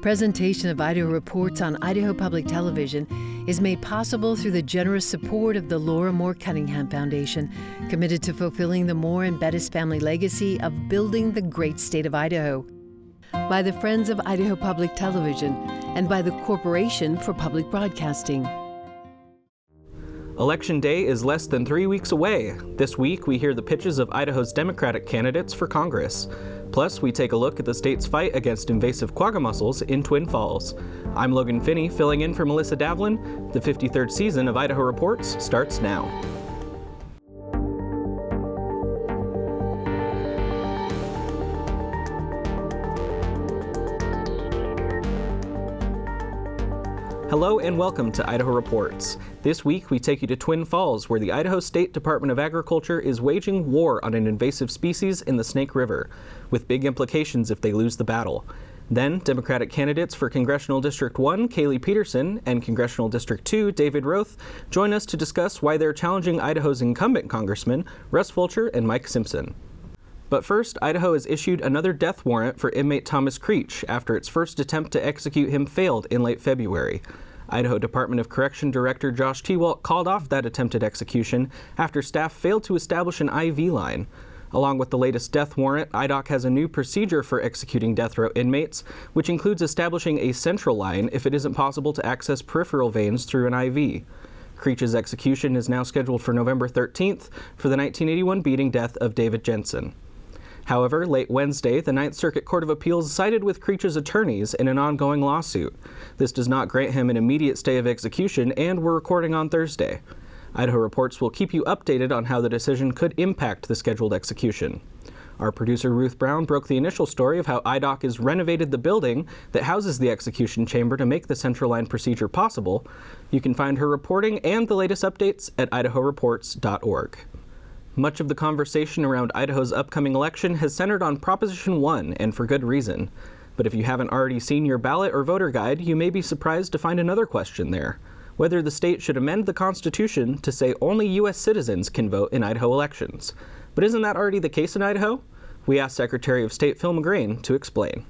Presentation of Idaho Reports on Idaho Public Television is made possible through the generous support of the Laura Moore Cunningham Foundation, committed to fulfilling the Moore and Bettis family legacy of building the great state of Idaho, by the Friends of Idaho Public Television, and by the Corporation for Public Broadcasting. Election Day is less than 3 weeks away. This week, we hear the pitches of Idaho's Democratic candidates for Congress. Plus, we take a look at the state's fight against invasive quagga mussels in Twin Falls. I'm Logan Finney, filling in for Melissa Davlin. The 53rd season of Idaho Reports starts now. Hello and welcome to Idaho Reports. This week we take you to Twin Falls, where the Idaho State Department of Agriculture is waging war on an invasive species in the Snake River, with big implications if they lose the battle. Then, Democratic candidates for Congressional District 1, Kaylee Peterson, and Congressional District 2, David Roth, join us to discuss why they're challenging Idaho's incumbent congressmen, Russ Fulcher and Mike Simpson. But first, Idaho has issued another death warrant for inmate Thomas Creech after its first attempt to execute him failed in late February. Idaho Department of Correction Director Josh Tewalt called off that attempted execution after staff failed to establish an IV line. Along with the latest death warrant, IDOC has a new procedure for executing death row inmates, which includes establishing a central line if it isn't possible to access peripheral veins through an IV. Creech's execution is now scheduled for November 13th for the 1981 beating death of David Jensen. However, late Wednesday, the Ninth Circuit Court of Appeals sided with Creech's attorneys in an ongoing lawsuit. This does not grant him an immediate stay of execution, and we're recording on Thursday. Idaho Reports will keep you updated on how the decision could impact the scheduled execution. Our producer Ruth Brown broke the initial story of how IDOC has renovated the building that houses the execution chamber to make the central line procedure possible. You can find her reporting and the latest updates at idahoreports.org. Much of the conversation around Idaho's upcoming election has centered on Proposition 1, and for good reason. But if you haven't already seen your ballot or voter guide, you may be surprised to find another question there: whether the state should amend the Constitution to say only U.S. citizens can vote in Idaho elections. But isn't that already the case in Idaho? We asked Secretary of State Phil McGrane to explain.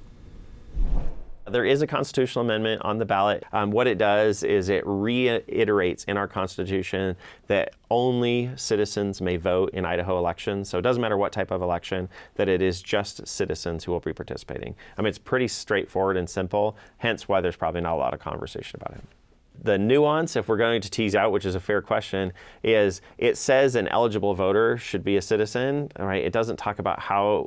There is a constitutional amendment on the ballot. What it does is it reiterates in our Constitution that only citizens may vote in Idaho elections. So it doesn't matter what type of election, that it is just citizens who will be participating. I mean, it's pretty straightforward and simple, hence why there's probably not a lot of conversation about it. The nuance, if we're going to tease out, which is a fair question, is it says an eligible voter should be a citizen, right? It doesn't talk about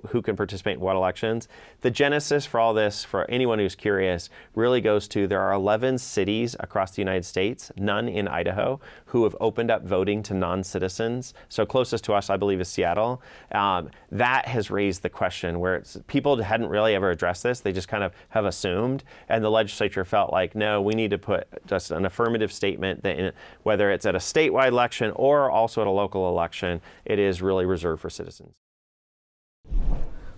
who can participate in what elections. The genesis for all this, for anyone who's curious, really goes to there are 11 cities across the United States, none in Idaho, who have opened up voting to non-citizens. So closest to us, I believe, is Seattle. That has raised the question where people hadn't really ever addressed this. They just kind of have assumed. And the legislature felt like, no, we need to put just an affirmative statement that whether it's at a statewide election or also at a local election, it is really reserved for citizens.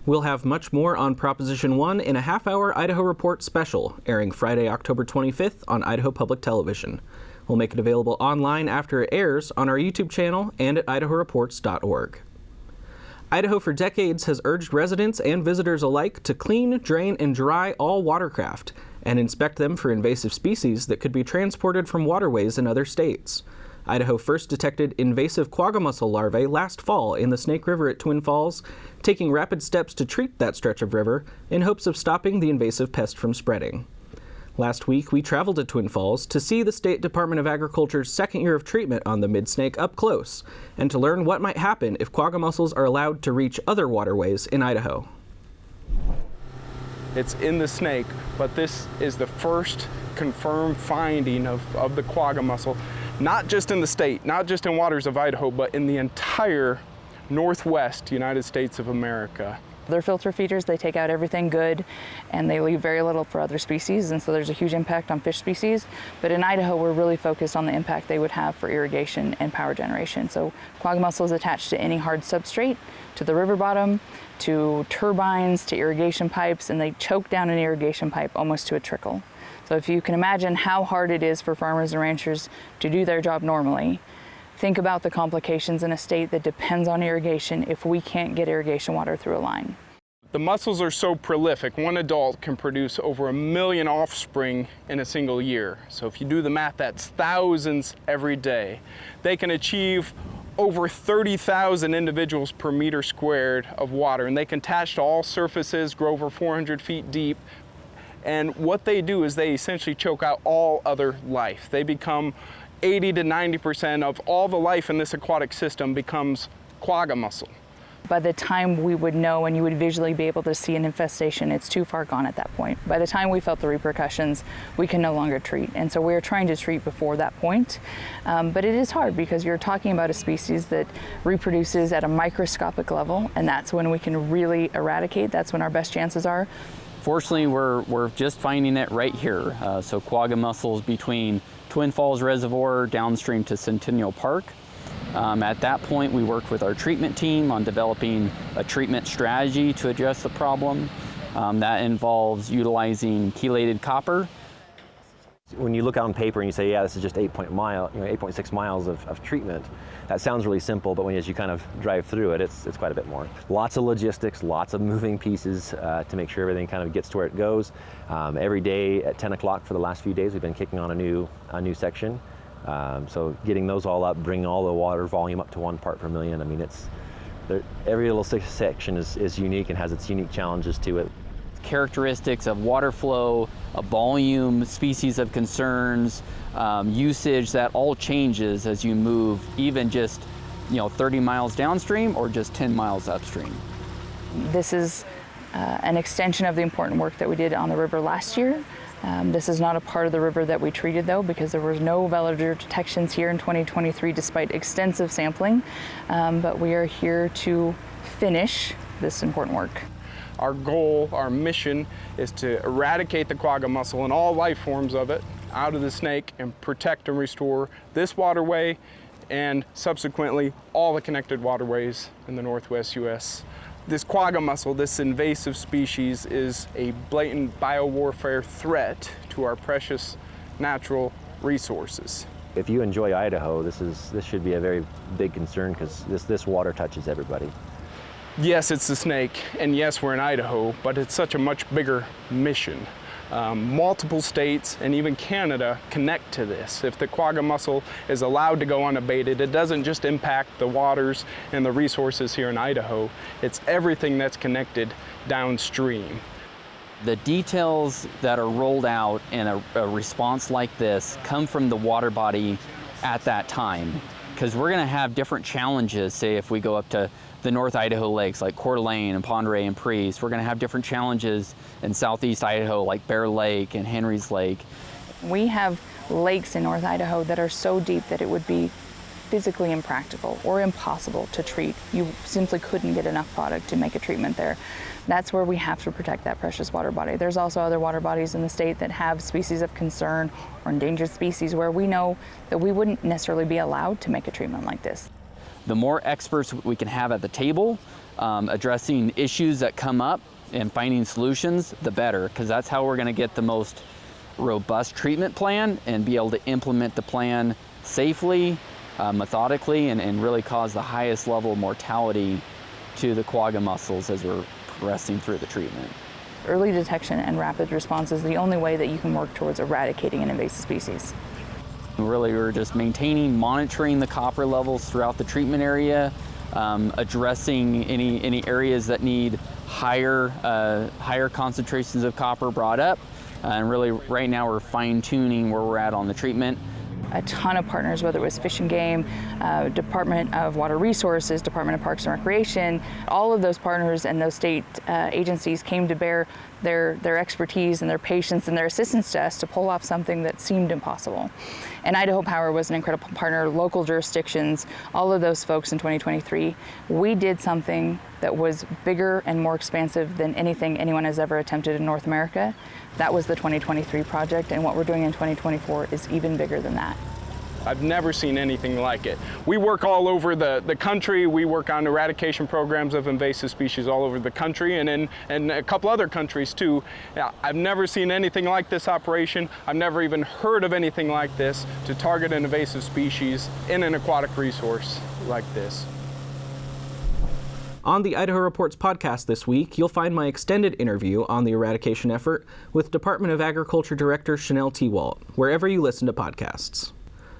We'll have much more on Proposition 1 in a half-hour Idaho Report special, airing Friday, October 25th on Idaho Public Television. We'll make it available online after it airs on our YouTube channel and at idahoreports.org. Idaho for decades has urged residents and visitors alike to clean, drain, and dry all watercraft and inspect them for invasive species that could be transported from waterways in other states. Idaho first detected invasive quagga mussel larvae last fall in the Snake River at Twin Falls, taking rapid steps to treat that stretch of river in hopes of stopping the invasive pest from spreading. Last week, we traveled to Twin Falls to see the State Department of Agriculture's second year of treatment on the mid-snake up close, and to learn what might happen if quagga mussels are allowed to reach other waterways in Idaho. It's in the snake, but this is the first confirmed finding of the quagga mussel, not just in the state, not just in waters of Idaho, but in the entire northwest United States of America. They're filter feeders, they take out everything good, and they leave very little for other species, and so there's a huge impact on fish species. But in Idaho, we're really focused on the impact they would have for irrigation and power generation. So quagga mussel is attached to any hard substrate, to the river bottom, to turbines, to irrigation pipes, and they choke down an irrigation pipe almost to a trickle. So if you can imagine how hard it is for farmers and ranchers to do their job normally, think about the complications in a state that depends on irrigation if we can't get irrigation water through a line. The mussels are so prolific, one adult can produce over 1 million offspring in a single year. So if you do the math, that's thousands every day. They can achieve over 30,000 individuals per meter squared of water, and they can attach to all surfaces, grow over 400 feet deep. And what they do is they essentially choke out all other life. They become 80 to 90% of all the life in this aquatic system becomes quagga mussel. By the time we would know and you would visually be able to see an infestation, it's too far gone at that point. By the time we felt the repercussions, we can no longer treat. And so we're trying to treat before that point. But it is hard because you're talking about a species that reproduces at a microscopic level, and that's when we can really eradicate. That's when our best chances are. Fortunately, we're just finding it right here. So quagga mussels between Twin Falls Reservoir downstream to Centennial Park. At that point, we worked with our treatment team on developing a treatment strategy to address the problem. That involves utilizing chelated copper. When you look out on paper and you say, yeah, this is just 8.6 miles of treatment, that sounds really simple, but as you kind of drive through it, it's quite a bit more. Lots of logistics, lots of moving pieces to make sure everything kind of gets to where it goes. Every day at 10 o'clock for the last few days, we've been kicking on a new section. So getting those all up, bringing all the water volume up to 1 part per million. I mean, every little section is unique and has its unique challenges to it. Characteristics of water flow, of volume, species of concerns, usage, that all changes as you move even just 30 miles downstream or just 10 miles upstream. This is an extension of the important work that we did on the river last year. This is not a part of the river that we treated though, because there was no velodrome detections here in 2023 despite extensive sampling, but we are here to finish this important work. Our goal, our mission, is to eradicate the quagga mussel and all life forms of it out of the snake and protect and restore this waterway and subsequently all the connected waterways in the Northwest U.S. This quagga mussel, this invasive species, is a blatant biowarfare threat to our precious natural resources. If you enjoy Idaho, this should be a very big concern because this water touches everybody. Yes, it's the snake, and yes, we're in Idaho, but it's such a much bigger mission. Multiple states and even Canada connect to this. If the quagga mussel is allowed to go unabated, it doesn't just impact the waters and the resources here in Idaho, it's everything that's connected downstream. The details that are rolled out in a response like this come from the water body at that time, because we're going to have different challenges. Say if we go up to the North Idaho lakes like Coeur d'Alene and Pondere and Priest, we're going to have different challenges in Southeast Idaho like Bear Lake and Henry's Lake. We have lakes in North Idaho that are so deep that it would be physically impractical or impossible to treat. You simply couldn't get enough product to make a treatment there. That's where we have to protect that precious water body. There's also other water bodies in the state that have species of concern or endangered species where we know that we wouldn't necessarily be allowed to make a treatment like this. The more experts we can have at the table addressing issues that come up and finding solutions, the better, because that's how we're going to get the most robust treatment plan and be able to implement the plan safely, methodically, and really cause the highest level of mortality to the quagga mussels as we're progressing through the treatment. Early detection and rapid response is the only way that you can work towards eradicating an invasive species. Really, we're just monitoring the copper levels throughout the treatment area, addressing any areas that need higher concentrations of copper brought up, and really right now we're fine-tuning where we're at on the treatment. A ton of partners, whether it was Fish and Game, Department of Water Resources, Department of Parks and Recreation, all of those partners and those state agencies came to bear their expertise and their patience and their assistance to us to pull off something that seemed impossible. And Idaho Power was an incredible partner, local jurisdictions, all of those folks in 2023. We did something that was bigger and more expansive than anything anyone has ever attempted in North America. That was the 2023 project, and what we're doing in 2024 is even bigger than that. I've never seen anything like it. We work all over the country. We work on eradication programs of invasive species all over the country and in a couple other countries too. I've never seen anything like this operation. I've never even heard of anything like this to target an invasive species in an aquatic resource like this. On the Idaho Reports podcast this week, you'll find my extended interview on the eradication effort with Department of Agriculture Director Chanel T. Walt, wherever you listen to podcasts.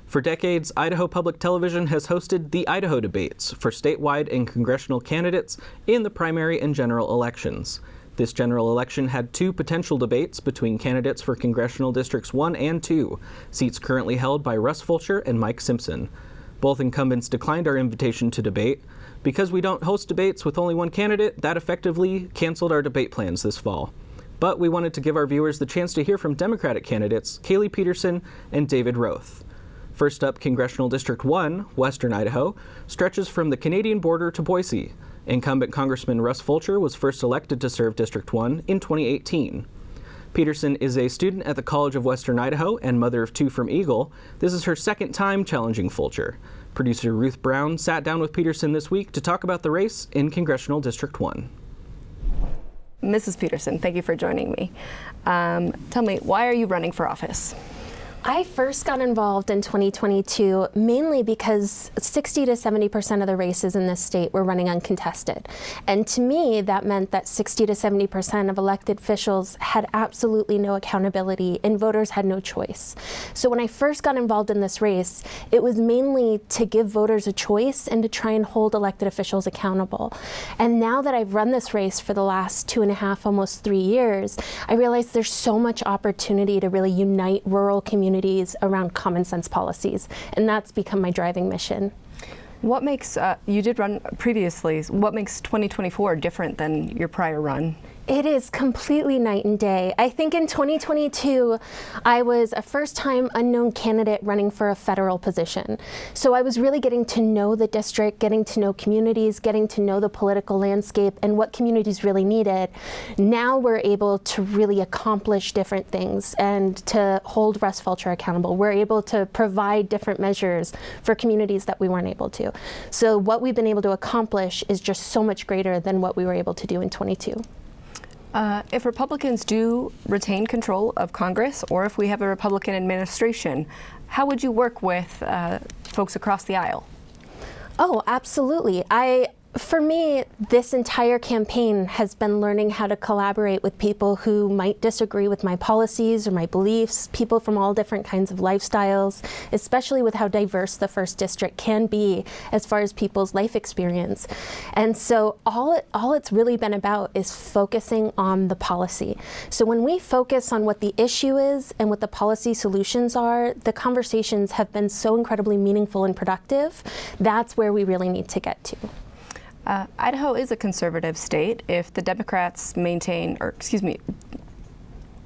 For decades, Idaho Public Television has hosted the Idaho Debates for statewide and congressional candidates in the primary and general elections. This general election had 2 potential debates between candidates for Congressional Districts 1 and 2, seats currently held by Russ Fulcher and Mike Simpson. Both incumbents declined our invitation to debate. Because we don't host debates with only one candidate, that effectively canceled our debate plans this fall. But we wanted to give our viewers the chance to hear from Democratic candidates Kaylee Peterson and David Roth. First up, Congressional District 1, Western Idaho, stretches from the Canadian border to Boise. Incumbent Congressman Russ Fulcher was first elected to serve District 1 in 2018. Peterson is a student at the College of Western Idaho and mother of 2 from Eagle. This is her second time challenging Fulcher. Producer Ruth Brown sat down with Peterson this week to talk about the race in Congressional District 1. Mrs. Peterson, thank you for joining me. Tell me, why are you running for office? I first got involved in 2022 mainly because 60 to 70% of the races in this state were running uncontested. And to me, that meant that 60 to 70% of elected officials had absolutely no accountability and voters had no choice. So when I first got involved in this race, it was mainly to give voters a choice and to try and hold elected officials accountable. And now that I've run this race for the last 2.5, almost 3 years, I realize there's so much opportunity to really unite rural communities around common sense policies, and that's become my driving mission. What makes, you did run previously, what makes 2024 different than your prior run? It is completely night and day. I think in 2022, I was a first-time unknown candidate running for a federal position. So I was really getting to know the district, getting to know communities, getting to know the political landscape and what communities really needed. Now we're able to really accomplish different things and to hold Russ Fulcher accountable. We're able to provide different measures for communities that we weren't able to. So what we've been able to accomplish is just so much greater than what we were able to do in 22. If Republicans do retain control of Congress, or if we have a Republican administration, how would you work with folks across the aisle? Oh, absolutely. For me, this entire campaign has been learning how to collaborate with people who might disagree with my policies or my beliefs, people from all different kinds of lifestyles, especially with how diverse the 1st District can be as far as people's life experience. And so all it's really been about is focusing on the policy. So when we focus on what the issue is and what the policy solutions are, the conversations have been so incredibly meaningful and productive. That's where we really need to get to. Idaho is a conservative state. If the Democrats maintain, or excuse me,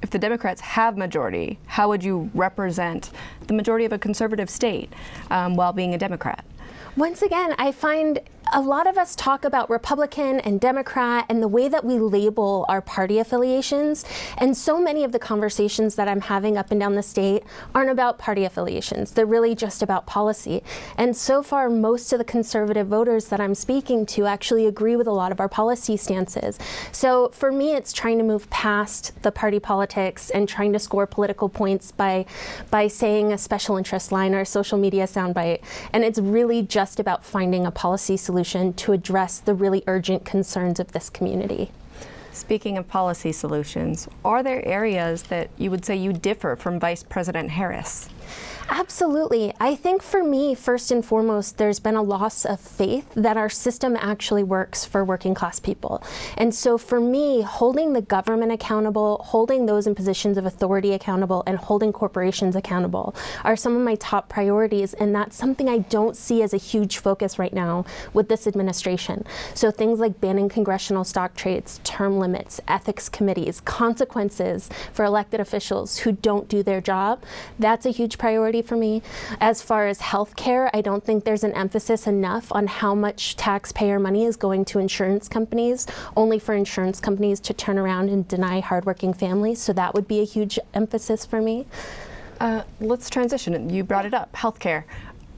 if the Democrats have majority, how would you represent the majority of a conservative state while being a Democrat? Once again, I find a lot of us talk about Republican and Democrat and the way that we label our party affiliations. And so many of the conversations that I'm having up and down the state aren't about party affiliations. They're really just about policy. And so far, most of the conservative voters that I'm speaking to actually agree with a lot of our policy stances. So for me, it's trying to move past the party politics and trying to score political points by saying a special interest line or a social media soundbite. And it's really just about finding a policy solution to address the really urgent concerns of this community. Speaking of policy solutions, are there areas that you would say you differ from Vice President Harris? Absolutely. I think for me, first and foremost, there's been a loss of faith that our system actually works for working class people. And so for me, holding the government accountable, holding those in positions of authority accountable, and holding corporations accountable are some of my top priorities. And that's something I don't see as a huge focus right now with this administration. So things like banning congressional stock trades, term limits, ethics committees, consequences for elected officials who don't do their job, that's a huge priority for me. As far as healthcare, I don't think there's an emphasis enough on how much taxpayer money is going to insurance companies, only for insurance companies to turn around and deny hardworking families. So that would be a huge emphasis for me. Let's transition. You brought it up, healthcare.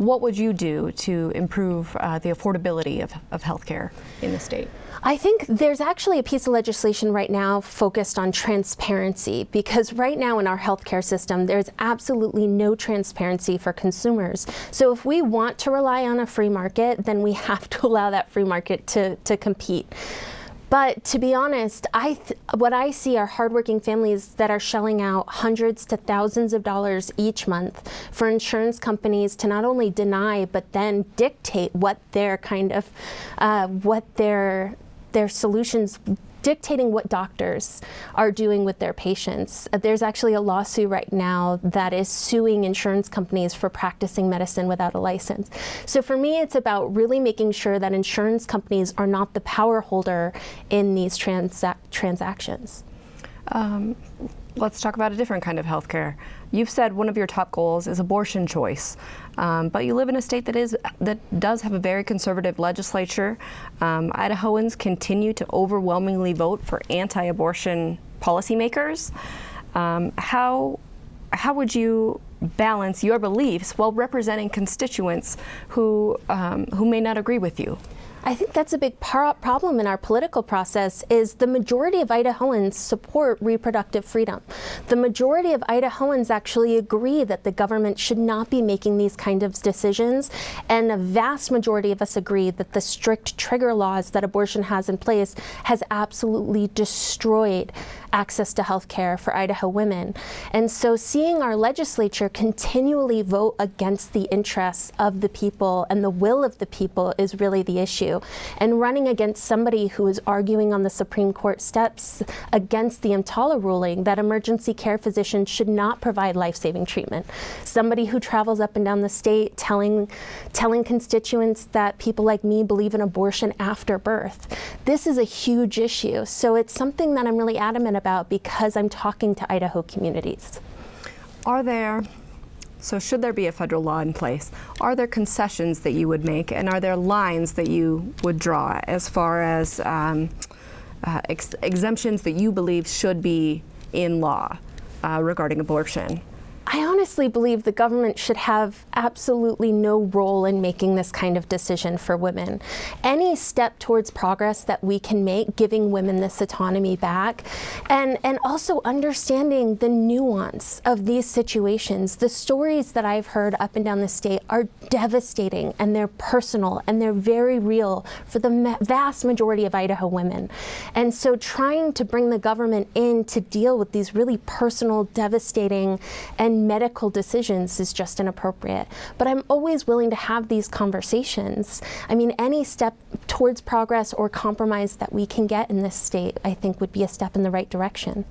what would you do to improve the affordability of healthcare in the state? I think there's actually a piece of legislation right now focused on transparency, because right now in our healthcare system, there's absolutely no transparency for consumers. So if we want to rely on a free market, then we have to allow that free market to compete. But to be honest, what I see are hardworking families that are shelling out hundreds to thousands of dollars each month for insurance companies to not only deny, but then dictate what their their solutions, dictating what doctors are doing with their patients. There's actually a lawsuit right now that is suing insurance companies for practicing medicine without a license. So for me, it's about really making sure that insurance companies are not the power holder in these transactions. Let's talk about a different kind of healthcare. You've said one of your top goals is abortion choice, but you live in a state that does have a very conservative legislature. Idahoans continue to overwhelmingly vote for anti-abortion policymakers. How would you balance your beliefs while representing constituents who may not agree with you? I think that's a big problem in our political process is the majority of Idahoans support reproductive freedom. The majority of Idahoans actually agree that the government should not be making these kind of decisions, and a vast majority of us agree that the strict trigger laws that abortion has in place has absolutely destroyed access to health care for Idaho women. And so seeing our legislature continually vote against the interests of the people and the will of the people is really the issue. And running against somebody who is arguing on the Supreme Court steps against the EMTALA ruling that emergency care physicians should not provide life-saving treatment. Somebody who travels up and down the state telling constituents that people like me believe in abortion after birth. This is a huge issue. So it's something that I'm really adamant about because I'm talking to Idaho communities. So should there be a federal law in place, are there concessions that you would make, and are there lines that you would draw as far as exemptions that you believe should be in law regarding abortion? I honestly believe the government should have absolutely no role in making this kind of decision for women. Any step towards progress that we can make, giving women this autonomy back, and also understanding the nuance of these situations. The stories that I've heard up and down the state are devastating, and they're personal, and they're very real for the vast majority of Idaho women. And so trying to bring the government in to deal with these really personal, devastating, and medical decisions is just inappropriate. But I'm always willing to have these conversations. I mean, any step towards progress or compromise that we can get in this state, I think would be a step in the right direction.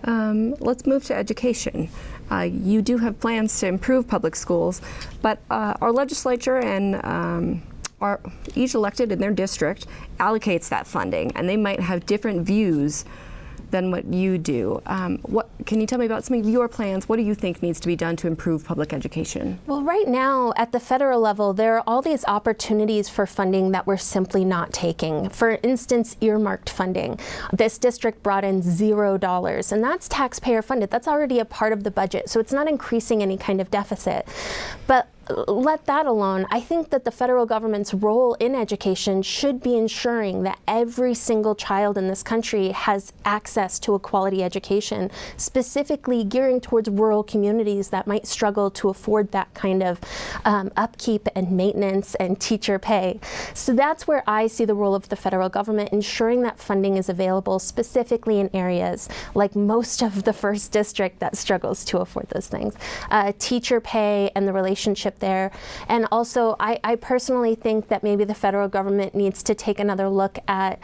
Let's move to education. You do have plans to improve public schools, but our legislature and each elected in their district allocates that funding, and they might have different views than what you do. Can you tell me about some of your plans? What do you think needs to be done to improve public education? Well, right now at the federal level, there are all these opportunities for funding that we're simply not taking. For instance, earmarked funding. This district brought in $0, and that's taxpayer funded. That's already a part of the budget, so it's not increasing any kind of deficit. But let that alone, I think that the federal government's role in education should be ensuring that every single child in this country has access to a quality education, specifically gearing towards rural communities that might struggle to afford that kind of upkeep and maintenance and teacher pay. So that's where I see the role of the federal government, ensuring that funding is available specifically in areas like most of the first district that struggles to afford those things. Teacher pay and the relationship there. And also, I personally think that maybe the federal government needs to take another look at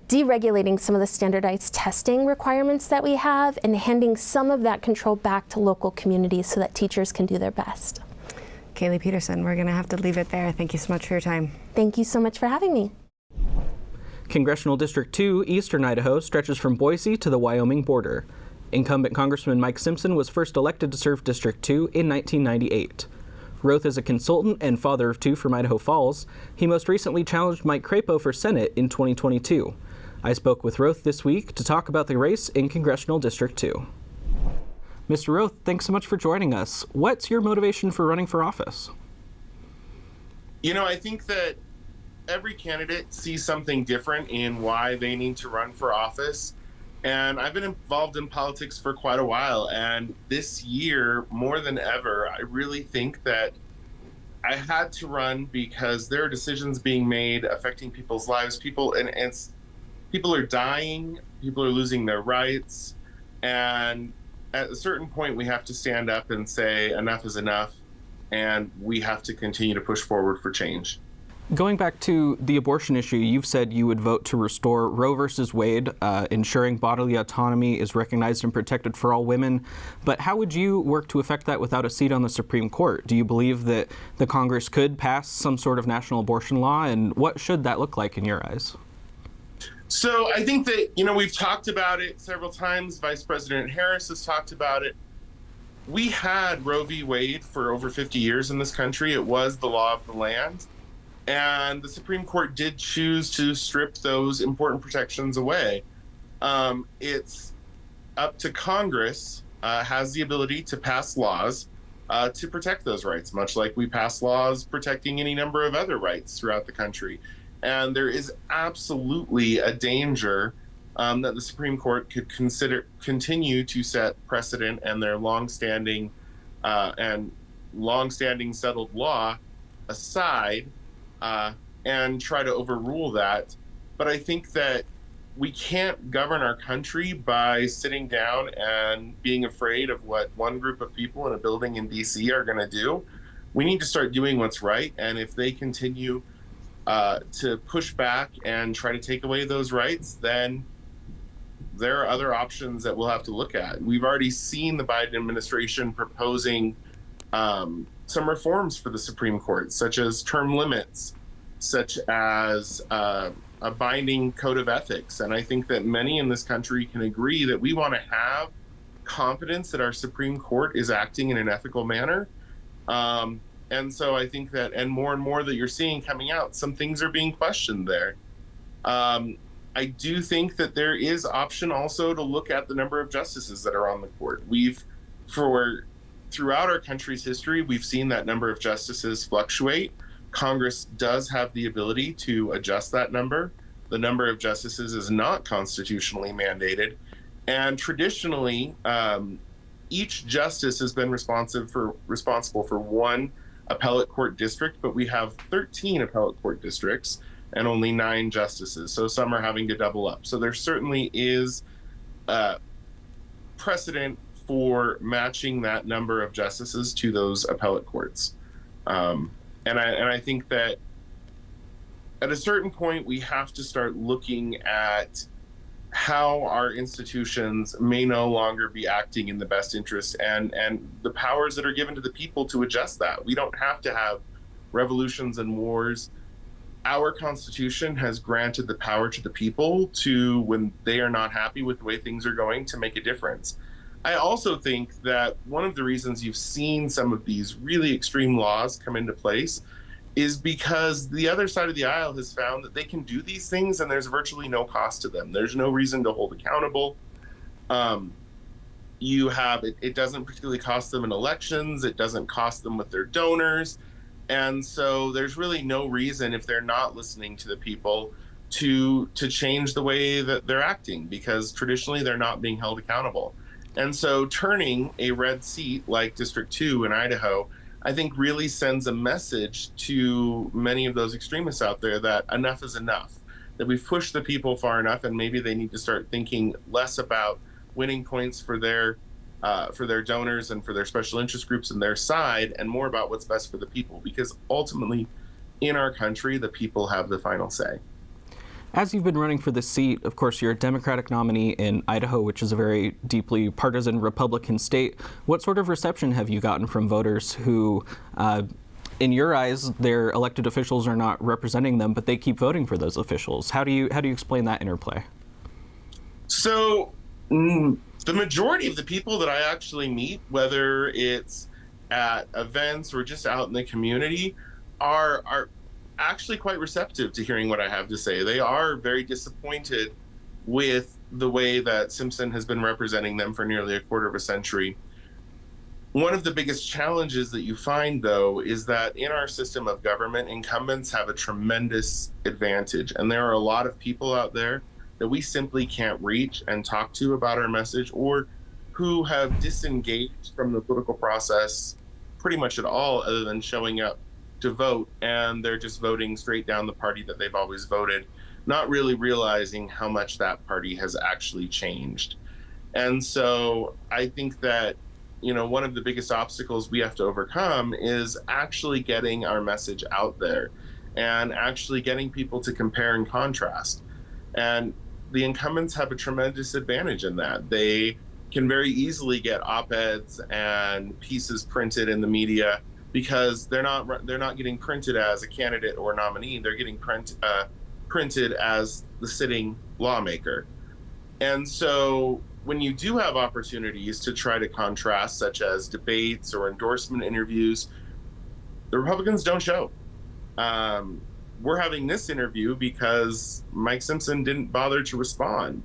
deregulating some of the standardized testing requirements that we have and handing some of that control back to local communities so that teachers can do their best. Kaylee Peterson, we're going to have to leave it there. Thank you so much for your time. Thank you so much for having me. Congressional District 2, Eastern Idaho, stretches from Boise to the Wyoming border. Incumbent Congressman Mike Simpson was first elected to serve District 2 in 1998. Roth is a consultant and father of two from Idaho Falls. He most recently challenged Mike Crapo for Senate in 2022. I spoke with Roth this week to talk about the race in Congressional District 2. Mr. Roth, thanks so much for joining us. What's your motivation for running for office? I think that every candidate sees something different in why they need to run for office. And I've been involved in politics for quite a while. And this year, more than ever, I really think that I had to run because there are decisions being made affecting people's lives. People are dying, people are losing their rights. And at a certain point, we have to stand up and say enough is enough. And we have to continue to push forward for change. Going back to the abortion issue, you've said you would vote to restore Roe versus Wade, ensuring bodily autonomy is recognized and protected for all women. But how would you work to effect that without a seat on the Supreme Court? Do you believe that the Congress could pass some sort of national abortion law? And what should that look like in your eyes? So I think that, we've talked about it several times. Vice President Harris has talked about it. We had Roe v. Wade for over 50 years in this country. It was the law of the land. And the Supreme Court did choose to strip those important protections away. It's up to Congress, has the ability to pass laws to protect those rights, much like we pass laws protecting any number of other rights throughout the country. And there is absolutely a danger that the Supreme Court could continue to set precedent and their longstanding settled law aside and try to overrule that. But I think that we can't govern our country by sitting down and being afraid of what one group of people in a building in DC are going to do. We need to start doing what's right. And if they continue to push back and try to take away those rights, then there are other options that we'll have to look at. We've already seen the Biden administration proposing some reforms for the Supreme Court, such as term limits, such as a binding code of ethics. And I think that many in this country can agree that we want to have confidence that our Supreme Court is acting in an ethical manner. And so I think that, and more that you're seeing coming out, some things are being questioned there. I do think that there is option also to look at the number of justices that are on the court. Throughout our country's history, we've seen that number of justices fluctuate. Congress does have the ability to adjust that number. The number of justices is not constitutionally mandated. And traditionally, each justice has been responsible for one appellate court district, but we have 13 appellate court districts and only 9 justices. So some are having to double up. So there certainly is precedent for matching that number of justices to those appellate courts. And I think that at a certain point, we have to start looking at how our institutions may no longer be acting in the best interest and the powers that are given to the people to adjust that. We don't have to have revolutions and wars. Our Constitution has granted the power to the people to, when they are not happy with the way things are going, to make a difference. I also think that one of the reasons you've seen some of these really extreme laws come into place is because the other side of the aisle has found that they can do these things and there's virtually no cost to them. There's no reason to hold accountable. It doesn't particularly cost them in elections. It doesn't cost them with their donors. And so there's really no reason, if they're not listening to the people, to change the way that they're acting, because traditionally they're not being held accountable. And so turning a red seat like District 2 in Idaho, I think really sends a message to many of those extremists out there that enough is enough, that we've pushed the people far enough, and maybe they need to start thinking less about winning points for their donors and for their special interest groups and their side, and more about what's best for the people, because ultimately in our country, the people have the final say. As you've been running for the seat, of course, you're a Democratic nominee in Idaho, which is a very deeply partisan Republican state. What sort of reception have you gotten from voters who, in your eyes, their elected officials are not representing them, but they keep voting for those officials? How do you explain that interplay? So the majority of the people that I actually meet, whether it's at events or just out in the community, are actually quite receptive to hearing what I have to say. They are very disappointed with the way that Simpson has been representing them for nearly a quarter of a century. One of the biggest challenges that you find, though, is that in our system of government, incumbents have a tremendous advantage. And there are a lot of people out there that we simply can't reach and talk to about our message, or who have disengaged from the political process pretty much at all, other than showing up to vote. And they're just voting straight down the party that they've always voted, not really realizing how much that party has actually changed. And so I think that, one of the biggest obstacles we have to overcome is actually getting our message out there and actually getting people to compare and contrast. And the incumbents have a tremendous advantage in that. They can very easily get op-eds and pieces printed in the media because they're not getting printed as a candidate or nominee. They're getting printed as the sitting lawmaker. And so when you do have opportunities to try to contrast, such as debates or endorsement interviews, the Republicans don't show. We're having this interview because Mike Simpson didn't bother to respond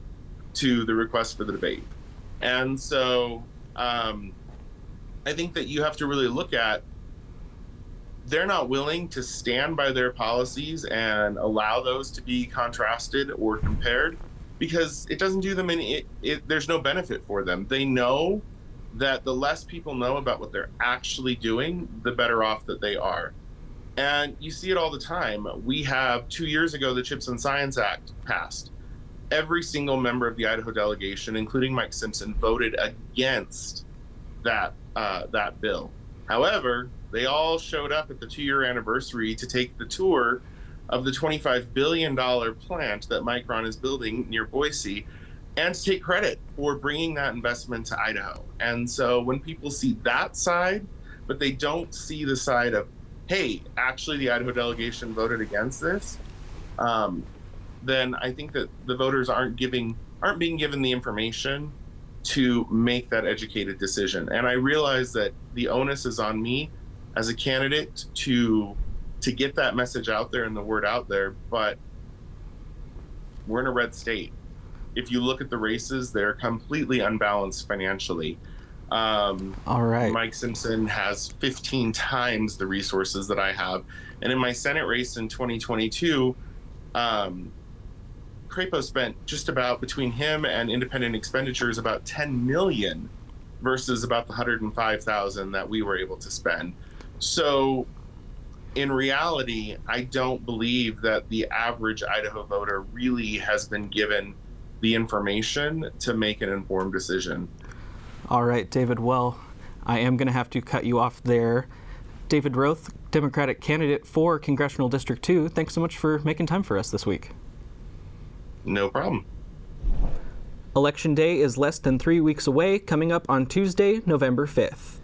to the request for the debate. And so I think that you have to really look at, they're not willing to stand by their policies and allow those to be contrasted or compared, because it doesn't do them any, there's no benefit for them. They know that the less people know about what they're actually doing, the better off that they are. And you see it all the time. We have 2 years ago, the CHIPS and Science Act passed. Every single member of the Idaho delegation, including Mike Simpson, voted against that bill. However, they all showed up at the 2-year anniversary to take the tour of the $25 billion plant that Micron is building near Boise, and to take credit for bringing that investment to Idaho. And so when people see that side, but they don't see the side of, hey, actually the Idaho delegation voted against this, then I think that the voters aren't being given the information to make that educated decision. And I realize that the onus is on me as a candidate to get that message out there and the word out there, but we're in a red state. If you look at the races, they're completely unbalanced financially. All right. Mike Simpson has 15 times the resources that I have. And in my Senate race in 2022, Crapo spent just about, between him and independent expenditures, about $10 million versus about the $105,000 that we were able to spend. So in reality, I don't believe that the average Idaho voter really has been given the information to make an informed decision. All right, David. Well, I am going to have to cut you off there. David Roth, Democratic candidate for Congressional District 2, thanks so much for making time for us this week. No problem. Election Day is less than 3 weeks away, coming up on Tuesday, November 5th.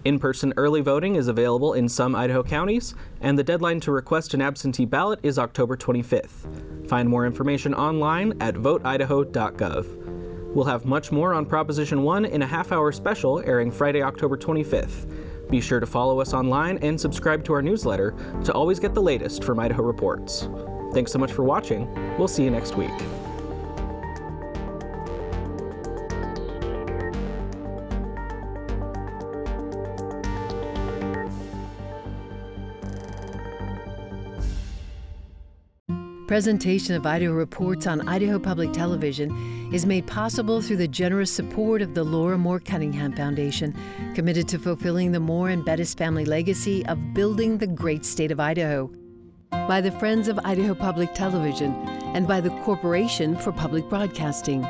In-person early voting is available in some Idaho counties, and the deadline to request an absentee ballot is October 25th. Find more information online at voteidaho.gov. We'll have much more on Proposition 1 in a half-hour special airing Friday, October 25th. Be sure to follow us online and subscribe to our newsletter to always get the latest from Idaho Reports. Thanks so much for watching. We'll see you next week. Presentation of Idaho Reports on Idaho Public Television is made possible through the generous support of the Laura Moore Cunningham Foundation, committed to fulfilling the Moore and Bettis family legacy of building the great state of Idaho, by the Friends of Idaho Public Television, and by the Corporation for Public Broadcasting.